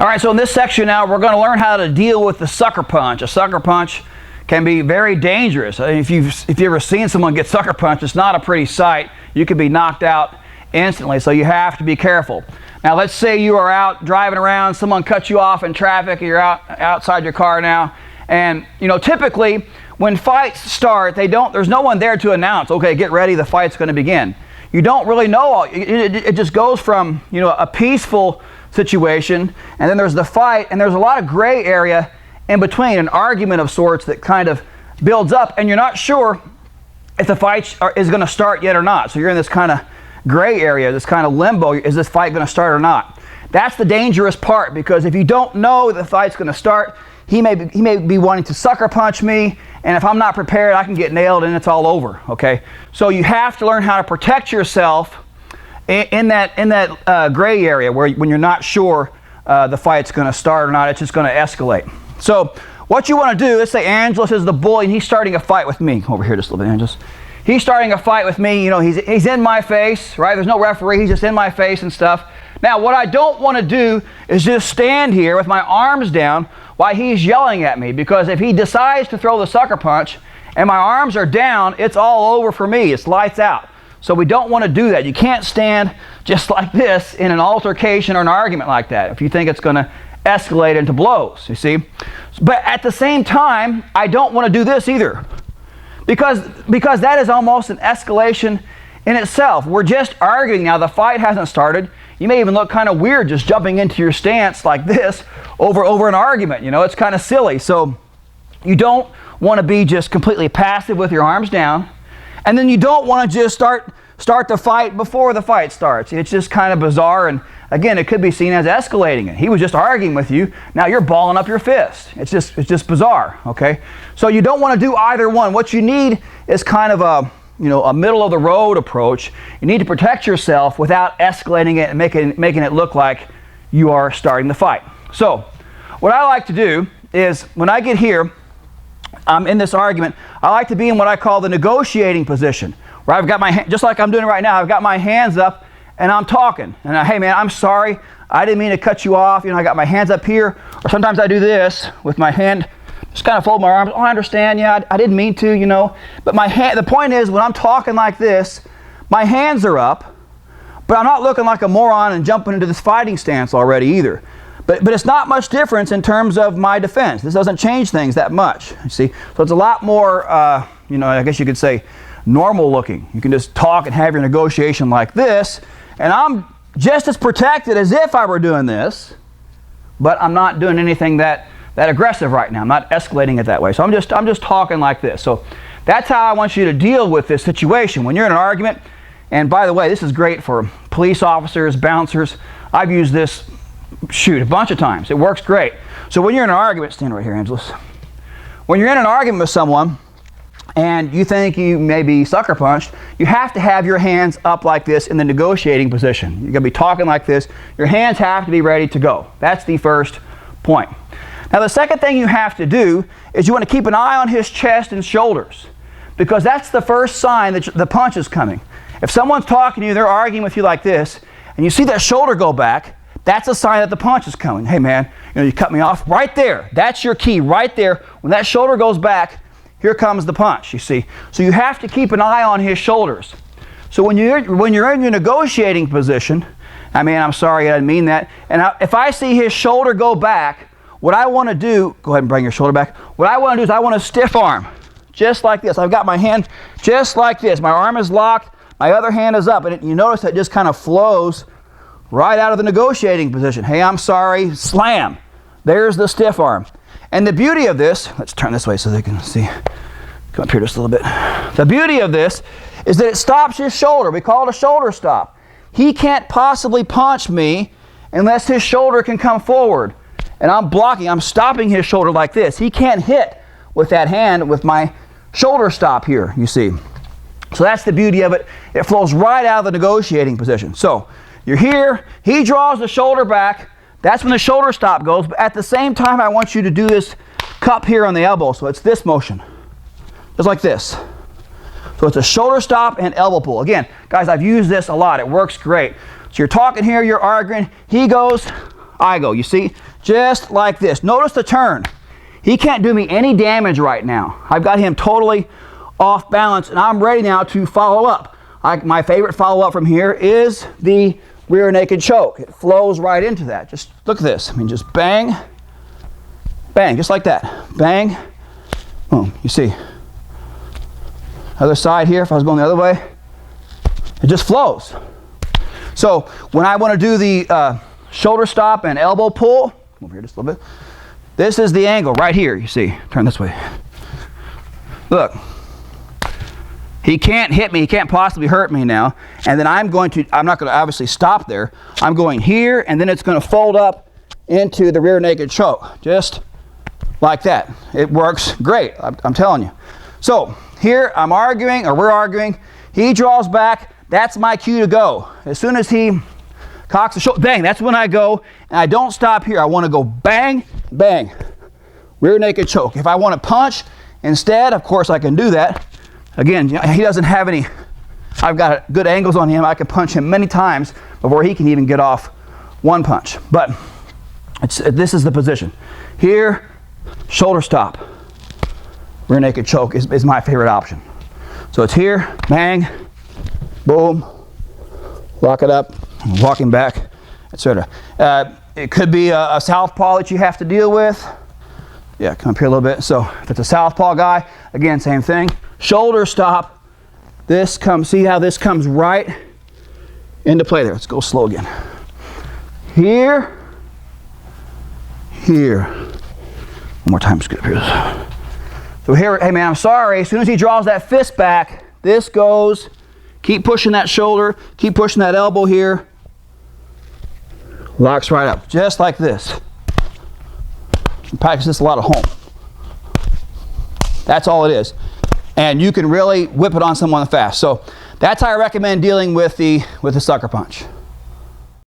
All right, so in this section now, we're going to learn how to deal with the sucker punch. A sucker punch can be very dangerous. If you've ever seen someone get sucker punched, it's not a pretty sight. You could be knocked out instantly, so you have to be careful. Now, let's say you are out driving around, someone cuts you off in traffic, you're outside your car now, and typically when fights start, there's no one there to announce, okay, get ready, the fight's going to begin. You don't really know. It just goes from a peaceful situation, and then there's the fight, and there's a lot of gray area in between, an argument of sorts that kind of builds up, and you're not sure if the fight is going to start yet or not. So you're in this kind of gray area, this kind of limbo. Is this fight going to start or not? That's the dangerous part, because if you don't know the fight's going to start, he may be wanting to sucker punch me, and if I'm not prepared, I can get nailed and it's all over. Okay, so you have to learn how to protect yourself in that gray area when you're not sure the fight's going to start or not. It's just going to escalate. So what you want to do, let's say Angelus is the bully and he's starting a fight with me. Over here just a little bit, Angelus. He's starting a fight with me. He's in my face, right? There's no referee. He's just in my face and stuff. Now, what I don't want to do is just stand here with my arms down while he's yelling at me, because if he decides to throw the sucker punch and my arms are down, it's all over for me. It's lights out. So we don't want to do that. You can't stand just like this in an altercation or an argument like that if you think it's going to escalate into blows, you see. But at the same time, I don't want to do this either, because that is almost an escalation in itself. We're just arguing now. The fight hasn't started. You may even look kind of weird just jumping into your stance like this over an argument. It's kind of silly. So you don't want to be just completely passive with your arms down. And then you don't want to just start the fight before the fight starts. It's just kind of bizarre, and again, it could be seen as escalating it. He was just arguing with you. Now you're balling up your fist. It's just bizarre, okay? So you don't want to do either one. What you need is kind of a middle of the road approach. You need to protect yourself without escalating it and making it look like you are starting the fight. So what I like to do is when I get here, I'm in this argument, I like to be in what I call the negotiating position, where I've got my hand, just like I'm doing right now, I've got my hands up and I'm talking. And hey man, I'm sorry, I didn't mean to cut you off. I got my hands up here, or sometimes I do this with my hand, just kind of fold my arms. Oh, I understand, yeah, I didn't mean to, But the point is, when I'm talking like this, my hands are up, but I'm not looking like a moron and jumping into this fighting stance already either. But it's not much difference in terms of my defense. This doesn't change things that much, you see. So it's a lot more, I guess you could say, normal looking. You can just talk and have your negotiation like this, and I'm just as protected as if I were doing this, but I'm not doing anything that aggressive right now. I'm not escalating it that way. So I'm just talking like this. So that's how I want you to deal with this situation. When you're in an argument, and by the way, this is great for police officers, bouncers. I've used this a bunch of times. It works great. So when you're in an argument, stand right here, Angelus. When you're in an argument with someone and you think you may be sucker punched, you have to have your hands up like this in the negotiating position. You're going to be talking like this. Your hands have to be ready to go. That's the first point. Now the second thing you have to do is you want to keep an eye on his chest and shoulders, because that's the first sign that the punch is coming. If someone's talking to you, they're arguing with you like this, and you see that shoulder go back, that's a sign that the punch is coming. Hey man, you cut me off. Right there. That's your key. Right there. When that shoulder goes back, here comes the punch, you see. So you have to keep an eye on his shoulders. So when you're in your negotiating position, I'm sorry, I didn't mean that. And if I see his shoulder go back, what I want to do, go ahead and bring your shoulder back. What I want to do is I want to stiff arm, just like this. I've got my hand just like this. My arm is locked. My other hand is up. And you notice that it just kind of flows right out of the negotiating position. Hey, I'm sorry, slam. There's the stiff arm. And the beauty of this, let's turn this way so they can see. Come up here just a little bit. The beauty of this is that it stops his shoulder. We call it a shoulder stop. He can't possibly punch me unless his shoulder can come forward. And I'm stopping his shoulder like this. He can't hit with that hand with my shoulder stop here, you see. So that's the beauty of it. It flows right out of the negotiating position. So you're here, he draws the shoulder back, that's when the shoulder stop goes, but at the same time I want you to do this cup here on the elbow, so it's this motion, just like this. So it's a shoulder stop and elbow pull. Again, guys, I've used this a lot, it works great. So you're talking here, you're arguing, he goes, I go. You see? Just like this. Notice the turn. He can't do me any damage right now. I've got him totally off balance, and I'm ready now to follow up. My favorite follow-up from here is the rear naked choke. It flows right into that. Just look at this. I mean, just bang, bang, just like that. Bang, boom. You see. Other side here, if I was going the other way, it just flows. So when I want to do the shoulder stop and elbow pull, over here just a little bit, this is the angle right here, you see. Turn this way. Look. He can't hit me, he can't possibly hurt me now. And then I'm not going to obviously stop there. I'm going here, and then it's going to fold up into the rear naked choke. Just like that. It works great, I'm telling you. So here I'm arguing, or we're arguing. He draws back, that's my cue to go. As soon as he cocks the shoulder, bang, that's when I go. And I don't stop here, I want to go bang, bang. Rear naked choke. If I want to punch instead, of course I can do that. Again, he doesn't have any, I've got good angles on him. I can punch him many times before he can even get off one punch. But this is the position. Here, shoulder stop. Rear naked choke is my favorite option. So it's here, bang, boom, lock it up, walking back, etc. It could be a southpaw that you have to deal with. Yeah, come up here a little bit. So if it's a southpaw guy, again, same thing. Shoulder stop. This comes, see how this comes right into play there. Let's go slow again. Here, here. One more time, just get up here. So here, hey man, I'm sorry. As soon as he draws that fist back, this goes. Keep pushing that shoulder, keep pushing that elbow here. Locks right up, just like this. Practice this a lot at home. That's all it is. And you can really whip it on someone fast. So that's how I recommend dealing with the sucker punch.